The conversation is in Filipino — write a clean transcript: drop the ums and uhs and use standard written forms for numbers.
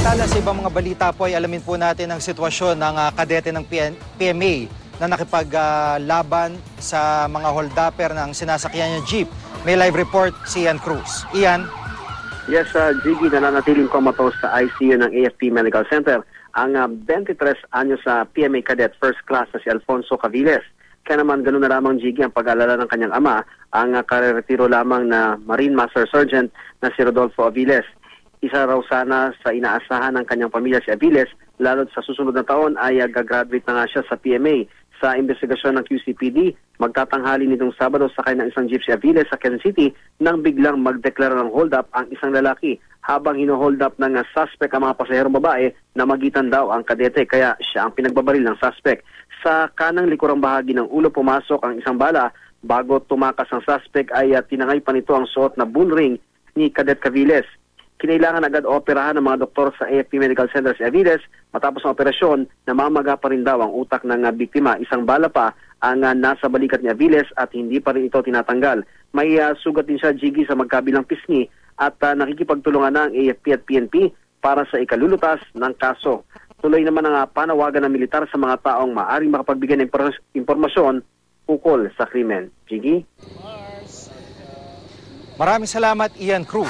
Samantala sa ibang mga balita po ay alamin po natin ang sitwasyon ng kadete ng PMA na nakipaglaban sa mga holdupper ng sinasakyan ng jeep. May live report si Ian Cruz. Ian? Yes, Jiggy, nananatiling comatose sa ICU ng AFP Medical Center ang 23 anyo sa PMA Cadet First Class na si Alfonso Caviles. Kaya naman ganoon na lamang, Jiggy, ang pag-alala ng kanyang ama, ang kareretiro lamang na Marine Master Sergeant na si Rodolfo Aviles. Isa raw sana sa inaasahan ng kanyang pamilya si Aviles, lalo't sa susunod na taon ay gagraduate na nga siya sa PMA. Sa investigasyon ng QCPD, magtatanghali nitong Sabado sakay ng isang jeep si Aviles sa Quezon City nang biglang magdeklara ng hold-up ang isang lalaki habang hino-hold up ng suspect ang mga pasaherong babae na magitan daw ang kadete, kaya siya ang pinagbabaril ng suspect. Sa kanang likurang bahagi ng ulo pumasok ang isang bala. Bago tumakas ang suspect ay tinangay pa nito ang suot na bull ring ni Cadet Caviles. Kinailangan agad operahan ng mga doktor sa AFP Medical Center si Aviles. Matapos ang operasyon, namamaga pa rin daw ang utak ng biktima. Isang bala pa ang nasa balikat ni Aviles at hindi pa rin ito tinatanggal. May sugat din siya, Jiggy, sa magkabilang pisngi at nakikipagtulungan na ang AFP at PNP para sa ikalulutas ng kaso. Tuloy naman ang panawagan ng militar sa mga taong maaring makapagbigay ng impormasyon ukol sa krimen. Jiggy? Maraming salamat, Ian Cruz.